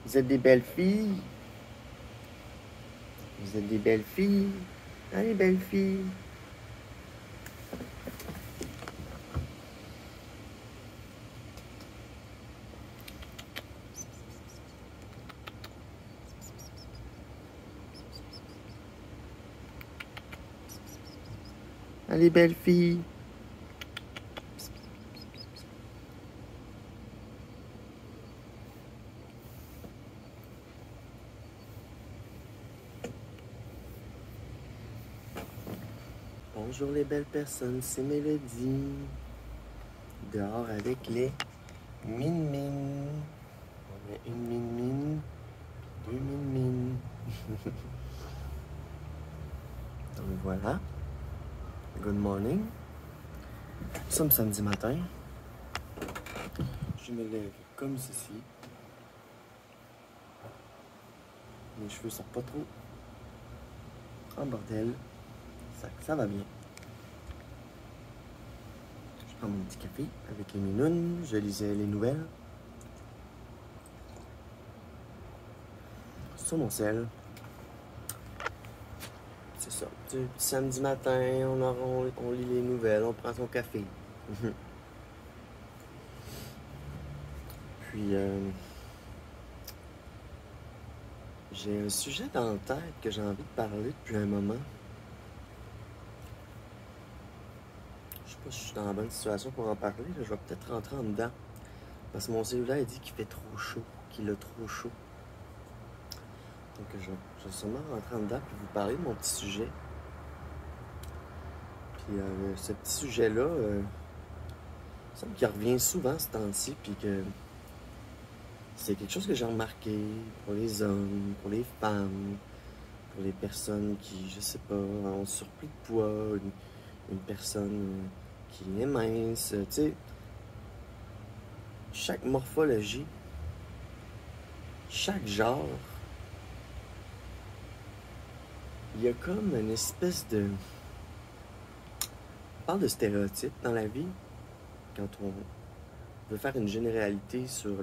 Vous êtes des belles filles. Vous êtes des belles filles. Allez, belles filles. Allez, belles filles. Bonjour les belles personnes, c'est Mélodie. Dehors avec les mine-mine. On a une mine-mine, deux mine-mine. Donc voilà. Good morning. Nous sommes samedi matin. Je me lève comme ceci. Mes cheveux sont pas trop en bordel. Ça va bien. Je prends mon petit café avec les minounes. Je lisais les nouvelles sur mon sel. C'est ça. Samedi matin, on lit les nouvelles, on prend son café. Puis, j'ai un sujet dans la tête que j'ai envie de parler depuis un moment. Je sais pas si je suis dans la bonne situation pour en parler. Là. Je vais peut-être rentrer en dedans. Parce que mon cellulaire dit qu'il fait trop chaud, qu'il a trop chaud. Donc je vais sûrement rentrer en dedans et vous parler de mon petit sujet. Puis ce petit sujet-là, il semble qu'il revient souvent ce temps-ci, puis que c'est quelque chose que j'ai remarqué pour les hommes, pour les femmes, pour les personnes qui, je sais pas, ont surplus de poids, une personne qui est mince, tu sais. Chaque morphologie, chaque genre, il y a comme une espèce de... On parle de stéréotypes dans la vie, quand on veut faire une généralité sur,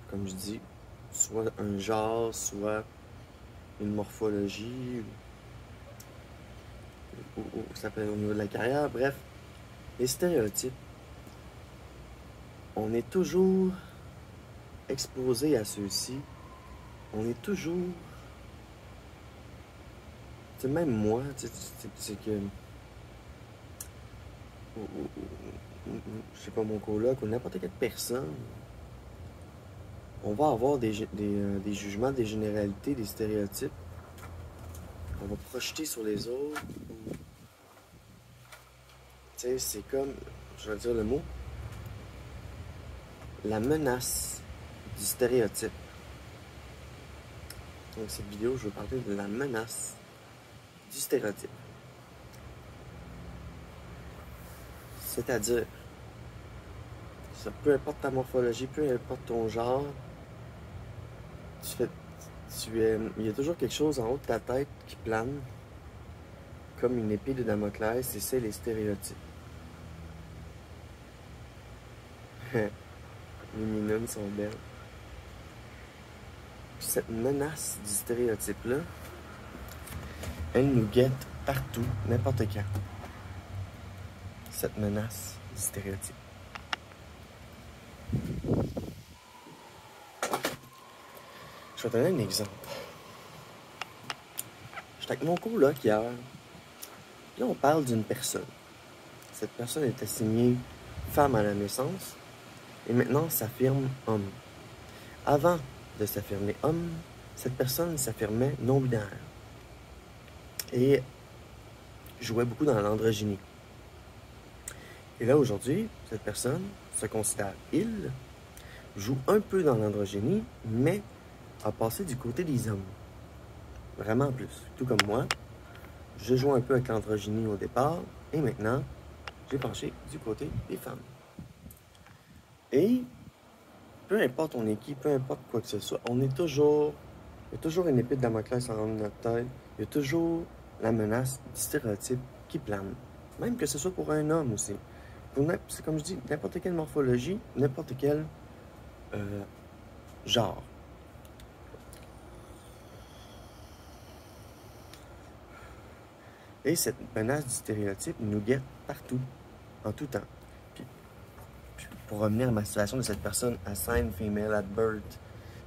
comme je dis, soit un genre, soit une morphologie, ou ça peut être au niveau de la carrière, bref. Les stéréotypes, on est toujours exposé à ceux-ci. On est toujours... Tu sais, même moi, c'est que... je sais pas, mon coloc ou n'importe quelle personne, on va avoir des jugements, des généralités, des stéréotypes qu'on va projeter sur les autres. Tu sais, c'est comme, je vais dire le mot, la menace du stéréotype. Donc cette vidéo, je veux parler de la menace du stéréotype. C'est-à-dire, peu importe ta morphologie, peu importe ton genre, il y a toujours quelque chose en haut de ta tête qui plane, comme une épée de Damoclès, et c'est les stéréotypes. Les minounes sont belles. Puis cette menace du stéréotype-là, elle nous guette partout, n'importe quand. Cette menace du stéréotype. Je vais te donner un exemple. J'étais avec mon coloc hier. Puis là, on parle d'une personne. Cette personne est assignée femme à la naissance et maintenant s'affirme homme. Avant de s'affirmer homme, cette personne s'affirmait non-binaire et jouait beaucoup dans l'androgynie. Et là, aujourd'hui, cette personne se considère joue un peu dans l'androgynie, mais a passé du côté des hommes. Vraiment plus. Tout comme moi, je joue un peu avec l'androgynie au départ, et maintenant, j'ai penché du côté des femmes. Et peu importe on est qui, peu importe quoi que ce soit, il y a toujours une épée de Damoclès en haut de notre tête. Il y a toujours la menace du stéréotype qui plane. Même que ce soit pour un homme aussi. C'est comme je dis, n'importe quelle morphologie, n'importe quelle Genre. Et cette menace du stéréotype nous guette partout, en tout temps. Puis pour revenir à ma situation de cette personne assigned female at birth,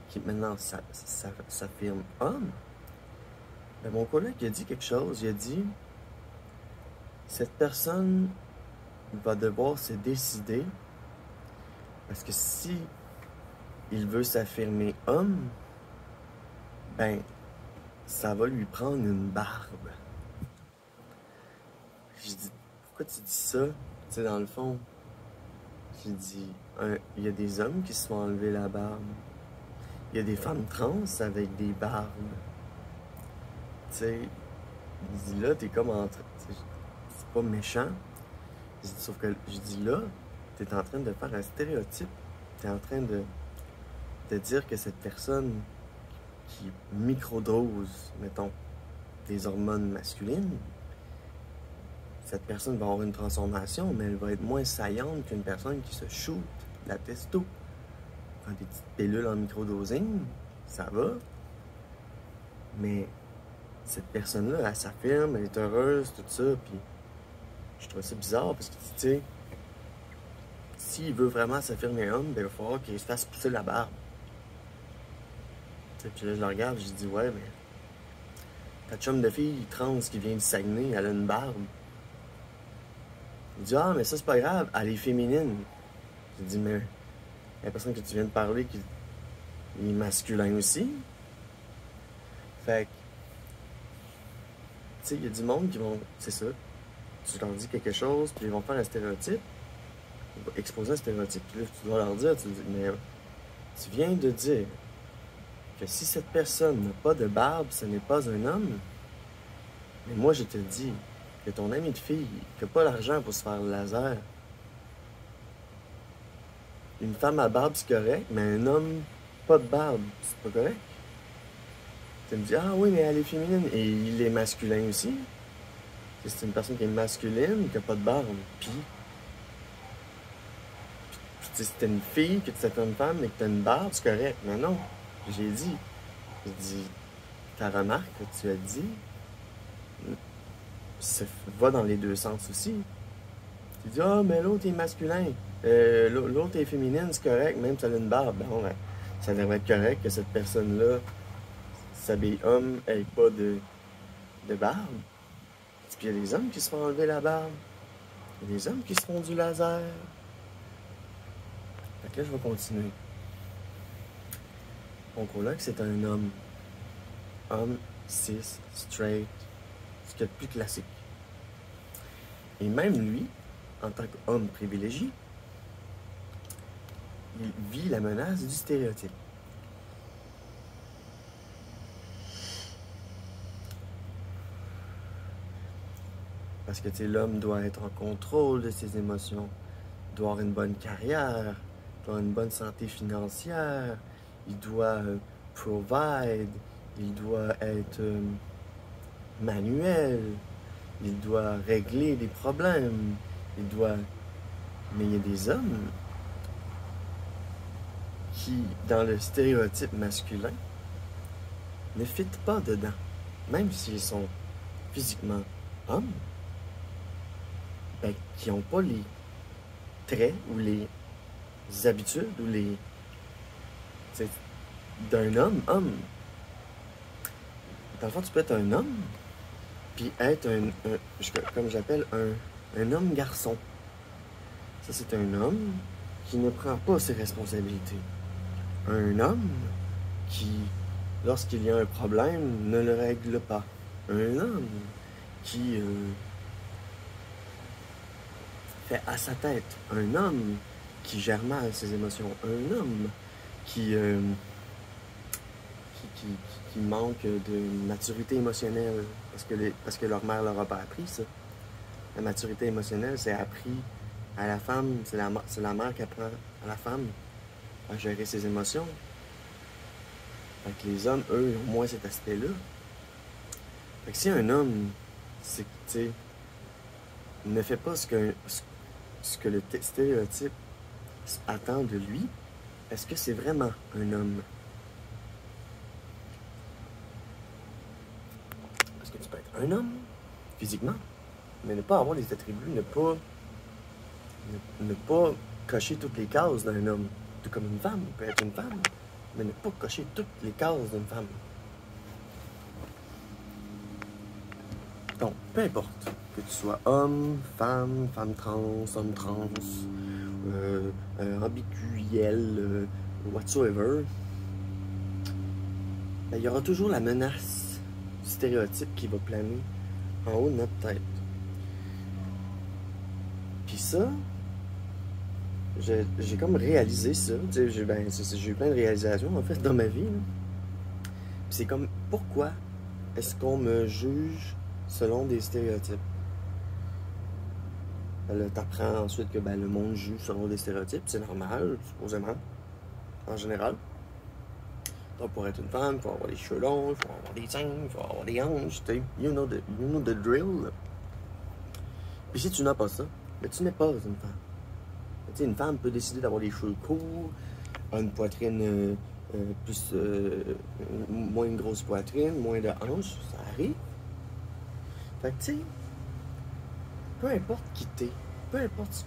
qui maintenant s'affirme homme, ben mon collègue il a dit quelque chose. Il a dit cette personne va devoir se décider parce que si il veut s'affirmer homme, ben ça va lui prendre une barbe. J'ai dit pourquoi tu dis ça? Tu sais, dans le fond, j'ai dit il y a des hommes qui se font enlever la barbe. Il y a des femmes trans avec des barbes. Tu sais, il dit là, t'es comme en train. C'est pas méchant. Sauf que je dis là, t'es en train de faire un stéréotype. T'es en train de dire que cette personne qui microdose, mettons, des hormones masculines, cette personne va avoir une transformation, mais elle va être moins saillante qu'une personne qui se shoot la testo. Prend des petites pilules en microdosing, ça va. Mais cette personne-là, elle s'affirme, elle est heureuse, tout ça, puis je trouve ça bizarre parce que, tu sais, s'il veut vraiment s'affirmer homme, ben, il va falloir qu'il se fasse pousser la barbe. T'sais, puis là, je le regarde, je dis, ouais, mais ta chum de fille trans qui vient de Saguenay, elle a une barbe. Il dit, ah, mais ça, c'est pas grave, elle est féminine. Je dis, mais la personne que tu viens de parler, qui est masculin aussi. Fait que, tu sais, il y a du monde qui vont, c'est ça, tu leur dis quelque chose, puis ils vont faire un stéréotype, ils vont exposer un stéréotype, puis là, tu dois leur dire, tu dis, mais tu viens de dire que si cette personne n'a pas de barbe, ce n'est pas un homme. Mais moi, je te dis que ton ami de fille n'a pas l'argent pour se faire le laser. Une femme à barbe, c'est correct, mais un homme pas de barbe, c'est pas correct. Tu me dis, ah oui, mais elle est féminine. Et il est masculin aussi. C'est une personne qui est masculine, qui n'a pas de barbe. Puis si t'es une fille, que tu es une femme, mais que tu as une barbe, c'est correct. Mais non, j'ai dit. J'ai dit, ta remarque que tu as dit, ça va dans les deux sens aussi. Tu dis, ah, mais l'autre est masculin. L'autre est féminine, c'est correct, même si elle a une barbe. Bon, ben, ça devrait être correct que cette personne-là s'habille homme, ait pas de barbe. Puis il y a des hommes qui se font enlever la barbe. Il y a des hommes qui se font du laser. Fait que là, je vais continuer. Mon coloc, c'est un homme. Homme, cis, straight, ce qu'il y a de plus classique. Et même lui, en tant qu'homme privilégié, il vit la menace du stéréotype. Parce que, tu sais, l'homme doit être en contrôle de ses émotions, doit avoir une bonne carrière, doit avoir une bonne santé financière, il doit provide, il doit être manuel, il doit régler des problèmes, il doit... Mais il y a des hommes qui, dans le stéréotype masculin, ne fitent pas dedans, même s'ils sont physiquement hommes, ben, qui n'ont pas les traits ou les habitudes ou les... d'un homme. Dans le fond, tu peux être un homme, puis être comme j'appelle, un homme-garçon. Ça, c'est un homme qui ne prend pas ses responsabilités. Un homme qui, lorsqu'il y a un problème, ne le règle pas. Un homme qui fait à sa tête. Un homme qui gère mal ses émotions. Un homme qui manque de maturité émotionnelle parce que leur mère leur a pas appris ça. La maturité émotionnelle, c'est appris à la femme, c'est la mère qui apprend à la femme à gérer ses émotions. Fait que les hommes, eux, ont moins cet aspect-là. Fait que si un homme, c'est, tu sais, ne fait pas ce que le stéréotype attend de lui, est-ce que c'est vraiment un homme? un homme, physiquement, mais ne pas avoir les attributs, ne pas cocher toutes les cases d'un homme. Tout comme une femme peut être une femme, mais ne pas cocher toutes les cases d'une femme. Donc, peu importe que tu sois homme, femme trans, homme trans, ambiguïel, whatsoever, ben, il y aura toujours la menace du stéréotype qui va planer en haut de notre tête. Puis ça, j'ai comme réalisé ça. J'ai eu plein de réalisations en fait dans ma vie. Puis c'est comme, pourquoi est-ce qu'on me juge selon des stéréotypes? Là, t'apprends ensuite que le monde juge selon des stéréotypes. C'est normal, supposément, en général. Donc, pour être une femme, il faut avoir des cheveux longs, il faut avoir des seins, il faut avoir des hanches, you know the drill. Puis si tu n'as pas ça, ben tu n'es pas une femme. Tu sais, une femme peut décider d'avoir des cheveux courts, une poitrine moins une grosse poitrine, moins de hanches, ça arrive. Fait que tu sais, peu importe qui t'es, peu importe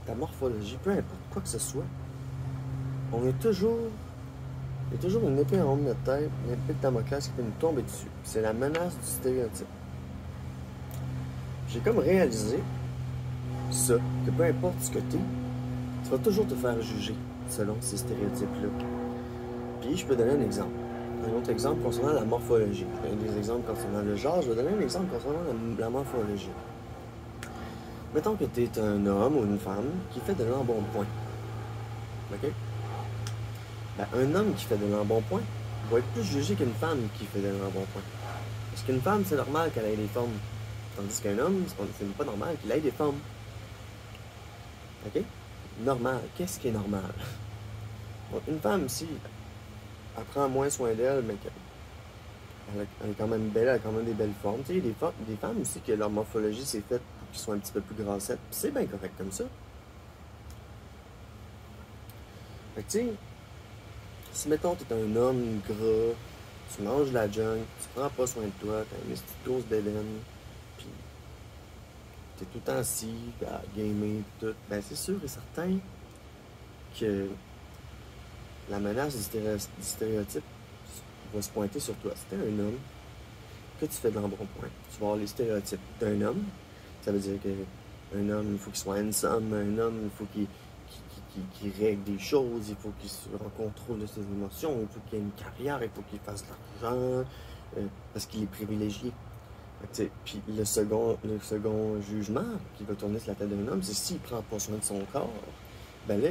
ta morphologie, peu importe quoi que ce soit, il y a toujours une épée en haut de notre tête, une épée de Damoclès qui peut nous tomber dessus. C'est la menace du stéréotype. J'ai comme réalisé ça, que peu importe ce que t'es, tu vas toujours te faire juger selon ces stéréotypes-là. Puis je peux donner un exemple. Un autre exemple concernant la morphologie. Je vais donner des exemples concernant le genre, je vais donner un exemple concernant la morphologie. Mettons que tu es un homme ou une femme qui fait de l'embonpoint. OK? Ben, un homme qui fait de l'embonpoint va être plus jugé qu'une femme qui fait de l'embonpoint. Parce qu'une femme, c'est normal qu'elle ait des formes. Tandis qu'un homme, c'est pas normal qu'il ait des formes. OK? Normal. Qu'est-ce qui est normal? Donc, une femme, si elle prend moins soin d'elle, mais elle est quand même belle, elle a quand même des belles formes. Tu sais, il y a des femmes aussi que leur morphologie s'est faite pour qu'ils soient un petit peu plus grassettes. Puis c'est bien correct comme ça. Fait que tu sais, si mettons t'es un homme gras, tu manges de la junk, tu prends pas soin de toi, t'as une petite dose d'Hélène, puis t'es tout le temps assis, à gamer, tout, ben c'est sûr et certain que la menace du stéréotype va se pointer sur toi. Si t'es un homme, que tu fais de l'embonpoint, tu vas avoir les stéréotypes d'un homme. Ça veut dire qu'un homme, il faut qu'il soit handsome, un homme, il faut qu'il règle des choses, il faut qu'il soit en contrôle de ses émotions, il faut qu'il ait une carrière, il faut qu'il fasse de l'argent, parce qu'il est privilégié. Puis le second jugement qui va tourner sur la tête d'un homme, c'est s'il prend pas soin de son corps, ben là,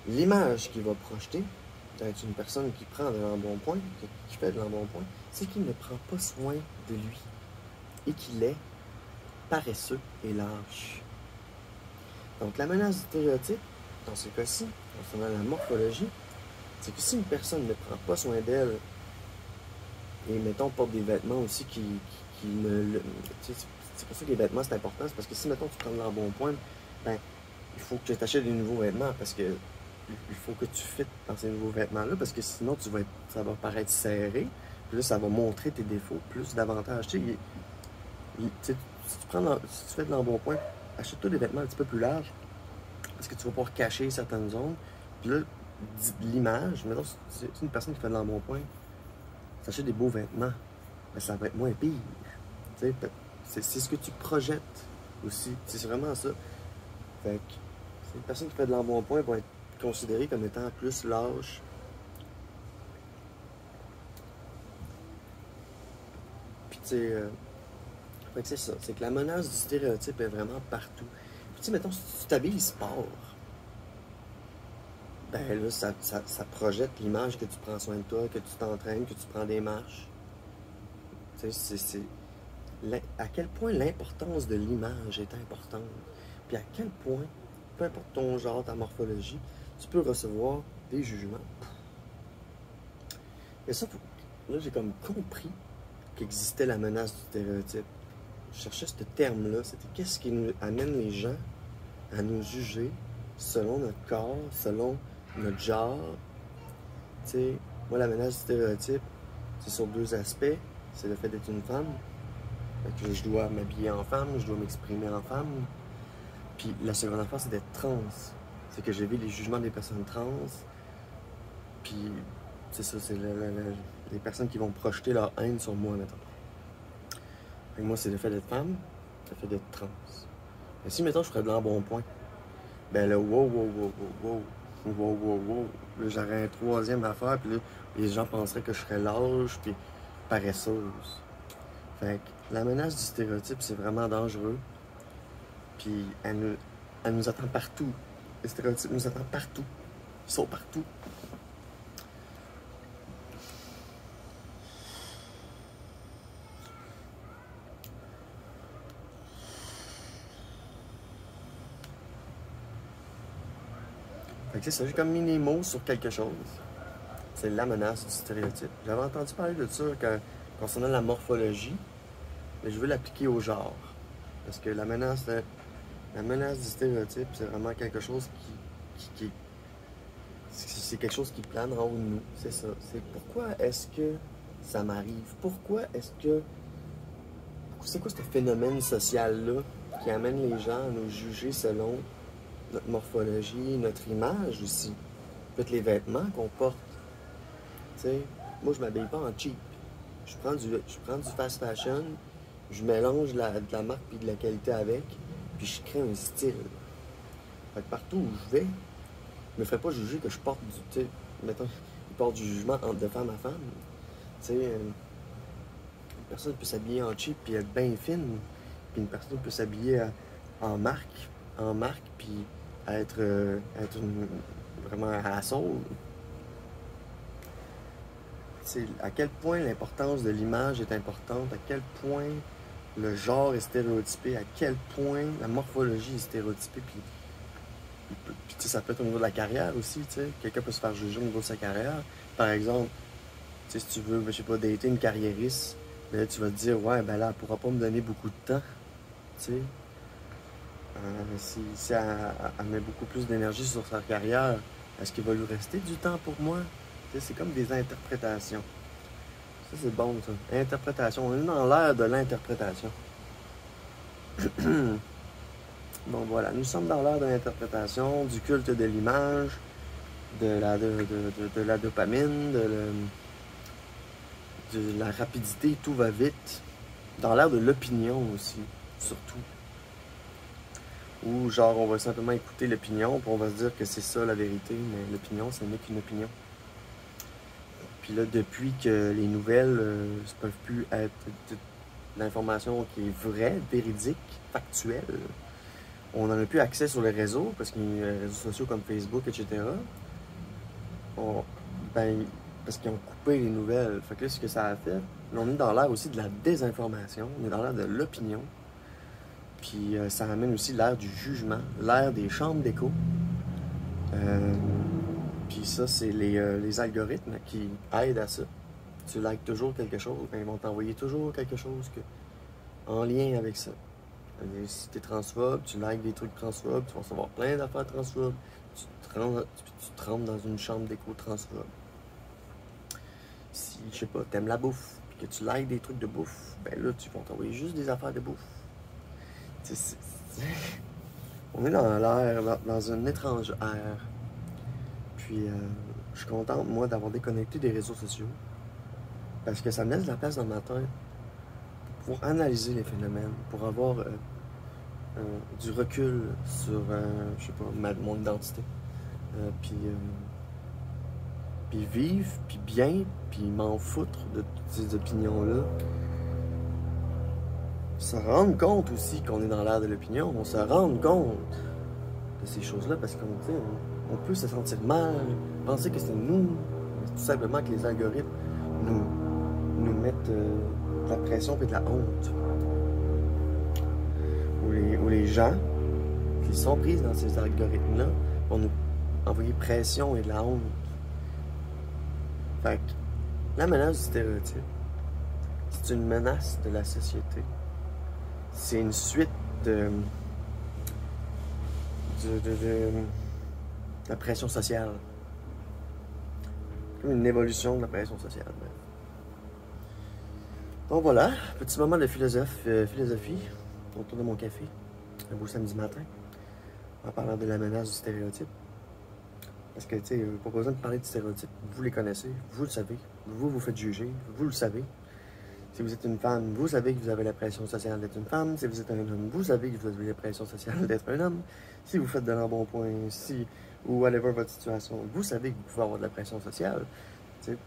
l'image qu'il va projeter d'être une personne qui prend de l'embonpoint, qui fait de l'embonpoint, c'est qu'il ne prend pas soin de lui et qu'il est paresseux et lâche. Donc la menace du stéréotype, dans ce cas-ci, concernant la morphologie, c'est que si une personne ne prend pas soin d'elle et, mettons, porte des vêtements aussi qui ne... C'est pour ça que les vêtements, c'est important, c'est parce que si, mettons, tu prends de l'embonpoint, ben, il faut que tu t'achètes des nouveaux vêtements parce que il faut que tu fites dans ces nouveaux vêtements-là parce que sinon, ça va paraître serré, puis là, ça va montrer tes défauts plus davantage. Tu sais, si tu fais de l'embonpoint, achète-toi des vêtements un petit peu plus larges parce que tu vas pouvoir cacher certaines zones. Puis là, l'image, mettons, si c'est une personne qui fait de l'embonpoint, s'achète des beaux vêtements, ben, ça va être moins pire. Tu sais, c'est ce que tu projettes aussi. C'est vraiment ça. Fait que une personne qui fait de l'embonpoint va être considérée comme étant plus lâche. Puis tu sais, fait que c'est ça. C'est que la menace du stéréotype est vraiment partout. Puis tu sais, mettons, si tu t'habilles sport, ben là, ça projette l'image que tu prends soin de toi, que tu t'entraînes, que tu prends des marches. Tu sais, c'est à quel point l'importance de l'image est importante. Puis à quel point, peu importe ton genre, ta morphologie, tu peux recevoir des jugements. Et ça, là, j'ai comme compris qu'existait la menace du stéréotype. Je cherchais ce terme-là, c'était qu'est-ce qui nous amène les gens à nous juger selon notre corps, selon notre genre. Tu sais, moi, la menace du stéréotype, c'est sur deux aspects. C'est le fait d'être une femme, Fait que je dois m'habiller en femme, je dois m'exprimer en femme. Puis la seconde affaire, c'est d'être trans. C'est que j'ai vu les jugements des personnes trans. Puis c'est ça, c'est les personnes qui vont projeter leur haine sur moi, mettons. Et moi, c'est le fait d'être femme, le fait d'être trans. Mais si, mettons, je ferais de l'embonpoint, ben là, wow. Là, j'aurais un troisième affaire, puis là, les gens penseraient que je serais lâche, puis paresseuse. Fait que la menace du stéréotype, c'est vraiment dangereux. Puis elle nous attend partout. Les stéréotypes nous attendent partout. Ils sont partout. Fait que c'est ça, j'ai comme mis les mots sur quelque chose. C'est la menace du stéréotype. J'avais entendu parler de ça concernant la morphologie, mais je veux l'appliquer au genre. Parce que la menace du stéréotype, c'est vraiment quelque chose c'est quelque chose qui plane en haut de nous. C'est ça. C'est pourquoi est-ce que ça m'arrive? C'est quoi ce phénomène social-là qui amène les gens à nous juger selon notre morphologie, notre image aussi? Peut-être les vêtements qu'on porte. T'sais, moi, je m'habille pas en cheap. Je prends du fast fashion, je mélange de la marque et de la qualité avec, puis je crée un style. Fait que partout où je vais, je me ferais pas juger que je porte mettons, je porte du jugement de femme à femme. Tu sais, une personne peut s'habiller en cheap puis être bien fine, puis une personne peut s'habiller en marque, puis être vraiment à la sauce. C'est à quel point l'importance de l'image est importante, à quel point le genre est stéréotypé, à quel point la morphologie est stéréotypée. Puis ça peut être au niveau de la carrière aussi. Quelqu'un peut se faire juger au niveau de sa carrière. Par exemple, si tu veux, je sais pas, dater une carriériste, ben là, tu vas te dire, ouais, ben là, elle pourra pas me donner beaucoup de temps. Si elle met beaucoup plus d'énergie sur sa carrière, est-ce qu'il va lui rester du temps pour moi? C'est comme des interprétations. Ça, c'est bon, ça. Interprétation. On est dans l'ère de l'interprétation. Bon, voilà. Nous sommes dans l'ère de l'interprétation, du culte de l'image, de la dopamine, de la rapidité, tout va vite. Dans l'ère de l'opinion aussi, surtout. Où, genre, on va simplement écouter l'opinion, puis on va se dire que c'est ça la vérité, mais l'opinion, ce n'est qu'une opinion. Puis là, depuis que les nouvelles ne peuvent plus être de l'information qui est vraie, véridique, factuelle, on n'en a plus accès sur les réseaux, parce qu'il y a les réseaux sociaux comme Facebook, etc. Parce qu'ils ont coupé les nouvelles. Fait que là, ce que ça a fait, là, on est dans l'ère aussi de la désinformation, on est dans l'ère de l'opinion. Puis ça amène aussi l'ère du jugement, l'ère des chambres d'écho. Puis ça, c'est les algorithmes qui aident à ça. Tu likes toujours quelque chose, ben ils vont t'envoyer toujours quelque chose en lien avec ça. Si t'es transphobe, tu likes des trucs transphobes, tu vas recevoir plein d'affaires transphobes. Tu te rentres dans une chambre d'écho transphobe. Si, je sais pas, t'aimes la bouffe, puis que tu likes des trucs de bouffe, ben là, tu vas t'envoyer juste des affaires de bouffe. On est dans une étrange ère. Puis, je suis contente, moi, d'avoir déconnecté des réseaux sociaux. Parce que ça me laisse de la place dans ma tête pour analyser les phénomènes, pour avoir du recul sur, je sais pas, mon identité. Puis vivre, puis bien, puis m'en foutre de toutes ces opinions-là. Se rendre compte aussi qu'on est dans l'ère de l'opinion, on se rend compte de ces choses-là parce qu'on peut se sentir mal, penser que c'est nous, tout simplement que les algorithmes nous mettent de la pression et de la honte. Ou les gens qui sont pris dans ces algorithmes-là vont nous envoyer pression et de la honte. Fait que la menace du stéréotype, c'est une menace de la société. C'est une suite de la pression sociale. Comme une évolution de la pression sociale. Donc voilà, petit moment de philosophie autour de mon café, un beau samedi matin, en parlant de la menace du stéréotype. Parce que, tu sais, pas besoin de parler de stéréotypes, vous les connaissez, vous le savez, vous faites juger, vous le savez. Si vous êtes une femme, vous savez que vous avez la pression sociale d'être une femme. Si vous êtes un homme, vous savez que vous avez la pression sociale d'être un homme. Si vous faites de l'embonpoint, ou whatever votre situation, vous savez que vous pouvez avoir de la pression sociale. T'sais,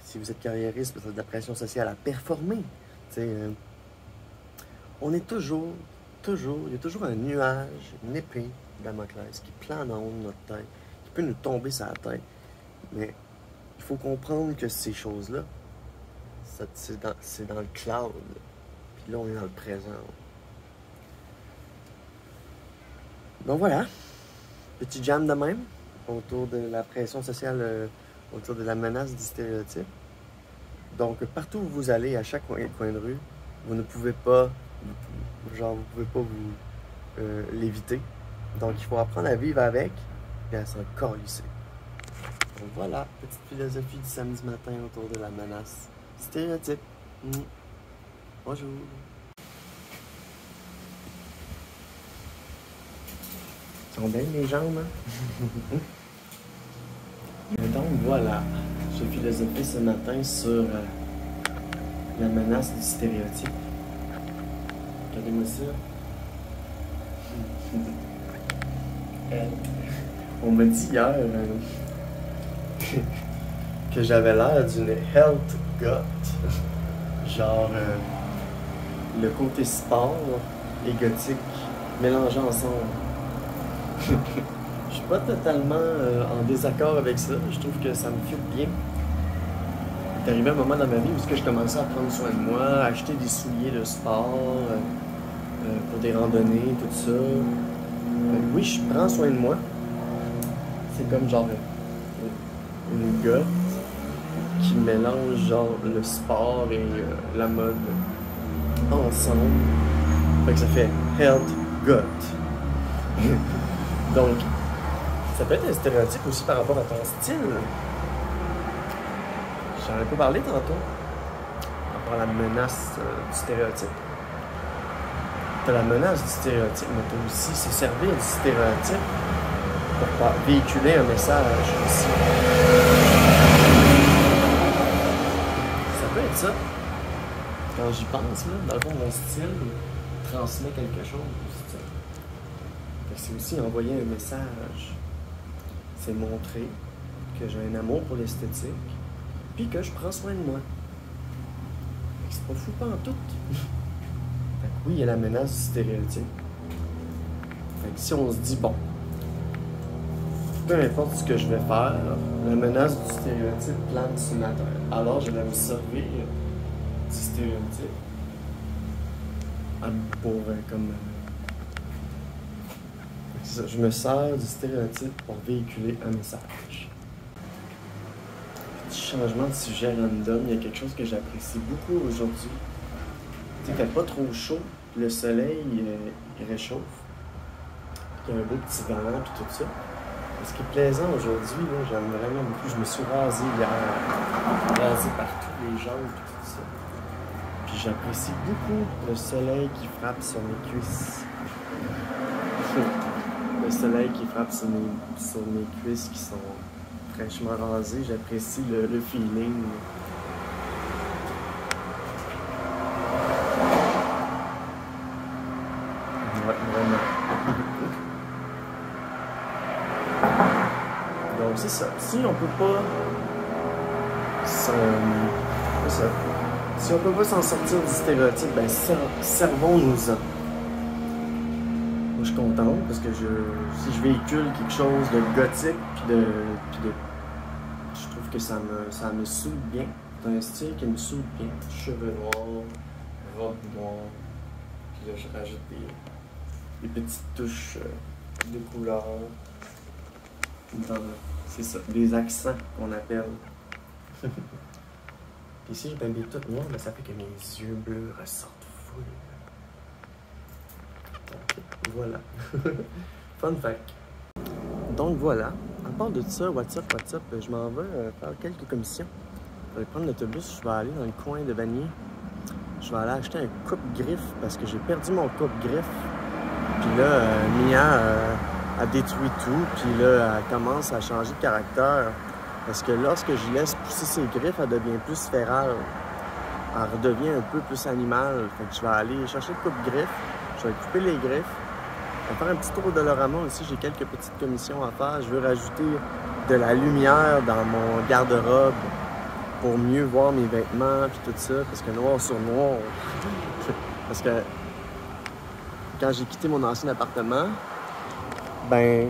si vous êtes carriériste, vous avez de la pression sociale à performer. On est toujours, il y a toujours un nuage, une épée de Damoclès qui plane en haut de notre tête, qui peut nous tomber sur la tête. Mais il faut comprendre que ces choses-là, c'est dans le cloud. Puis là, on est dans le présent. Donc voilà, petit jam de même, autour de la pression sociale, autour de la menace du stéréotype. Donc, partout où vous allez, à chaque coin de rue, vous ne pouvez pas, l'éviter. Donc, il faut apprendre à vivre avec et à s'en colisser. Donc voilà, petite philosophie du samedi matin autour de la menace. Stéréotype. Bonjour. Ils sont belles les jambes, hein? Donc voilà, j'ai philosophé ce matin sur la menace du stéréotype. Regardez-moi ça. On m'a dit hier que j'avais l'air d'une health goth. Genre le côté sport et gothique mélangés ensemble. Je suis pas totalement en désaccord avec ça. Je trouve que ça me fit bien. Il est arrivé un moment dans ma vie où je commençais à prendre soin de moi, à acheter des souliers de sport pour des randonnées, tout ça. Oui, je prends soin de moi. C'est comme genre une goth qui mélange genre le sport et la mode ensemble. Fait que ça fait health goth. Donc, ça peut être un stéréotype aussi par rapport à ton style. J'en ai pas parlé tantôt. Par rapport à la menace du stéréotype. T'as la menace du stéréotype, mais t'as aussi se servir du stéréotype pour véhiculer un message aussi. Ça peut être ça. Quand j'y pense, là, dans le fond, mon style transmet quelque chose. C'est aussi envoyer un message. C'est montrer que j'ai un amour pour l'esthétique, puis que je prends soin de moi. C'est pas fou pas en tout. Fait que oui, il y a la menace du stéréotype. Fait que si on se dit, bon, peu importe ce que je vais faire, la menace du stéréotype plane sur ma terre. Alors je vais me servir du stéréotype pour comme... Je me sers du stéréotype pour véhiculer un message. Petit changement de sujet random, il y a quelque chose que j'apprécie beaucoup aujourd'hui. Tu sais, il fait pas trop chaud, le soleil il réchauffe, il y a un beau petit vent et tout ça. Ce qui est plaisant aujourd'hui, j'aime vraiment beaucoup. Je me suis rasé hier, rasé partout, les jambes et tout ça. Puis j'apprécie beaucoup le soleil qui frappe sur mes cuisses. Le soleil qui frappe sur mes cuisses qui sont fraîchement rasées, j'apprécie le feeling. Ouais, vraiment. Donc c'est ça. Si on peut pas s'en sortir du stéréotype, ben servons-nous-en. Moi, je suis contente parce que si je véhicule quelque chose de gothique, je trouve que ça me soude bien. C'est un style qui me soude bien. Cheveux noirs, robe noire, puis là, je rajoute des petites touches de couleurs. C'est ça, des accents qu'on appelle. Puis si je m'habille tout noir, ben, ça fait que mes yeux bleus ressortent full. Donc, voilà. Fun fact. Donc voilà, à part de ça, WhatsApp, je m'en vais faire quelques commissions. Je vais prendre l'autobus, je vais aller dans le coin de Vanier je vais aller acheter un coupe-griffe parce que j'ai perdu mon coupe-griffe. Puis là, Mia a détruit tout. Puis là, elle commence à changer de caractère. Parce que lorsque je laisse pousser ses griffes, elle devient plus férale. Elle redevient un peu plus animale. Fait que je vais aller chercher le coupe-griffe. Je vais couper les griffes. Je vais faire un petit tour de Dollarama aussi. J'ai quelques petites commissions à faire. Je veux rajouter de la lumière dans mon garde-robe pour mieux voir mes vêtements puis tout ça. Parce que noir sur noir. Parce que quand j'ai quitté mon ancien appartement, ben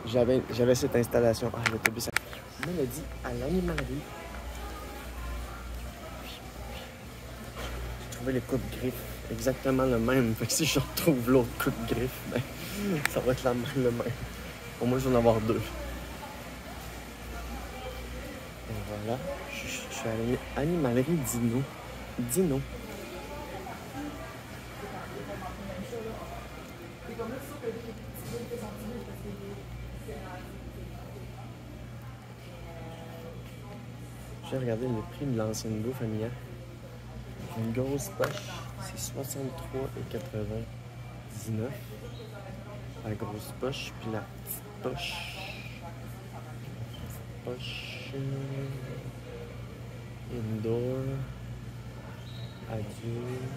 j'avais cette installation. Ah, l'autobus. Mélodie à l'animalerie. J'ai trouvé les coupe-griffes exactement le même. Fait que si je retrouve l'autre coupe-griffe, ben ça va être le même. Au moins, je vais en avoir deux. Et voilà, je suis à l'animalerie Dino. Dino. J'ai regardé le prix de l'ancienne bouffe familiale. Une grosse poche, c'est 63,99. La grosse poche, puis la petite poche. Poche. Indoor. Adulte.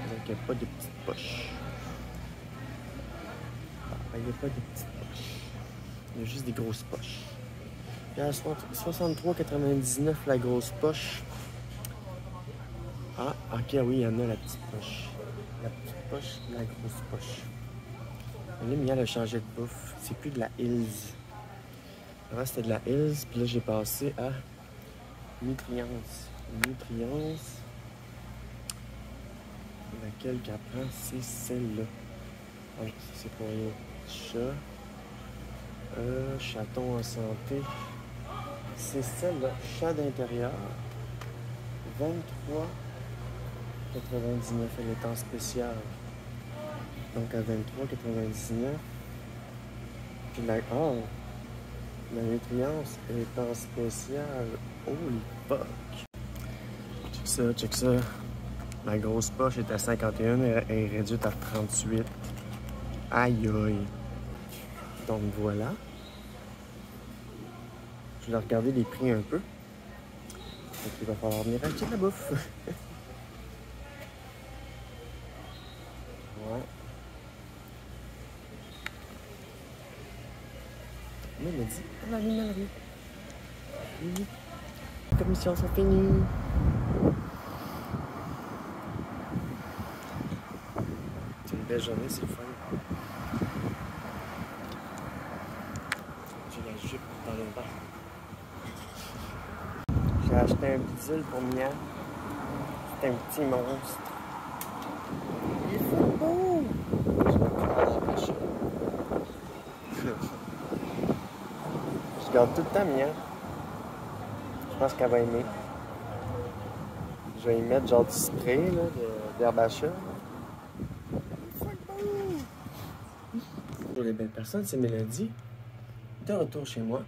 Donc, il n'y a pas de petites poches. Il n'y a pas de petites poches. Il y a juste des grosses poches. Puis à 63,99 la grosse poche. Ah, ok, oui, il y en a la petite poche. La petite poche, la grosse poche. Là, Mia a changé de bouffe. C'est plus de la Hills. Avant, c'était de la Hills, puis là, j'ai passé à Nutrience. Nutrience. Laquelle qu'elle prend, c'est celle-là. Ah, c'est pour les chats. Chaton en santé. C'est celle-là. Chat d'intérieur. 23,99. Elle est en spécial. Donc à 23,99. Puis la nutrience est en spécial. Holy fuck! Check ça. La grosse poche est à 51 et est réduite à 38. Aïe aïe! Donc voilà. Je vais regarder les prix un peu. Donc il va falloir venir acheter de la bouffe. Ouais. Mélodie à la luminerie. Oui. Les commissions sont finies. C'est une belle journée, c'est le fun. J'ai la jupe dans le vent. J'ai acheté un bidule pour Mia. C'est un petit monstre. Il est fou beau! Je garde tout le temps Mia. Je pense qu'elle va aimer. Je vais y mettre genre du spray d'herbe à chat. Pour les belles personnes, c'est Mélodie. De retour chez moi.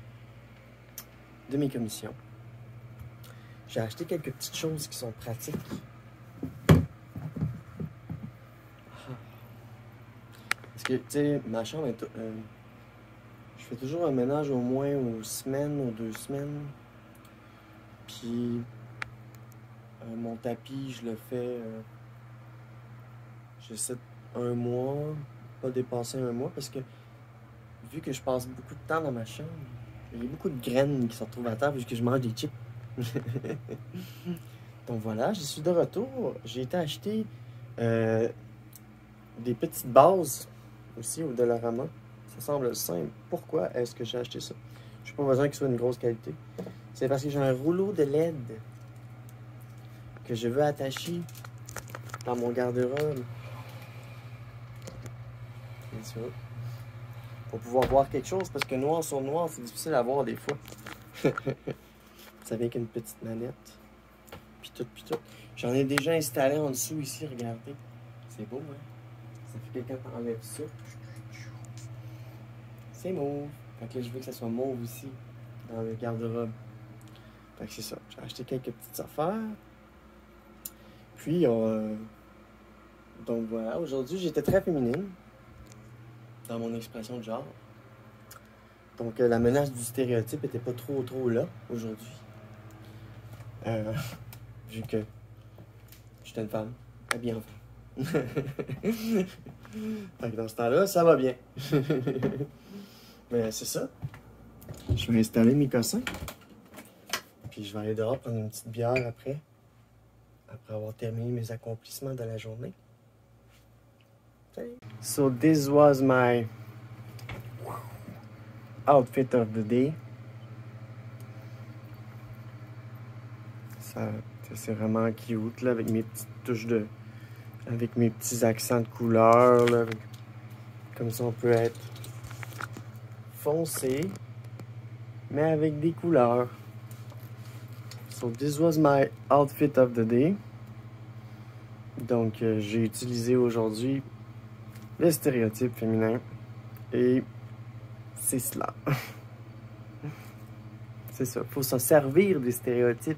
De mes commissions. J'ai acheté quelques petites choses qui sont pratiques. Parce que, tu sais, ma chambre est... je fais toujours un ménage au moins aux semaines, aux 2 semaines. Puis, mon tapis, je le fais... j'essaie 1 mois, pas dépasser 1 mois, parce que vu que je passe beaucoup de temps dans ma chambre, il y a beaucoup de graines qui se retrouvent à terre vu que je mange des chips. Donc voilà, je suis de retour. J'ai été acheter des petites bases aussi au Dollarama. Ça semble simple. Pourquoi est-ce que j'ai acheté ça? Je n'ai pas besoin que ce soit une grosse qualité. C'est parce que j'ai un rouleau de LED que je veux attacher dans mon garde-robe. Bien sûr. Pour pouvoir voir quelque chose, parce que noir sur noir, c'est difficile à voir des fois. Ça vient qu'une petite manette. Puis tout, puis tout. J'en ai déjà installé en dessous ici, regardez. C'est beau, hein? Ça fait quelqu'un t'enlève ça. C'est mauve. Fait que là, je veux que ça soit mauve aussi, dans le garde-robe. Fait que c'est ça. J'ai acheté quelques petites affaires. Puis, donc voilà, aujourd'hui, j'étais très féminine dans mon expression de genre. Donc, la menace du stéréotype était pas trop là, aujourd'hui. Vu que j'étais une femme, habillée en femme. Fait que dans ce temps-là, ça va bien. Mais c'est ça. Je vais installer mes cossins. Puis je vais aller dehors prendre une petite bière après avoir terminé mes accomplissements de la journée. So this was my outfit of the day. Ça, c'est vraiment cute là, avec mes petites touches avec mes petits accents de couleur là. Comme ça on peut être foncé, mais avec des couleurs. So this was my outfit of the day. Donc j'ai utilisé aujourd'hui le stéréotype féminin et c'est cela. C'est ça, faut s'en servir des stéréotypes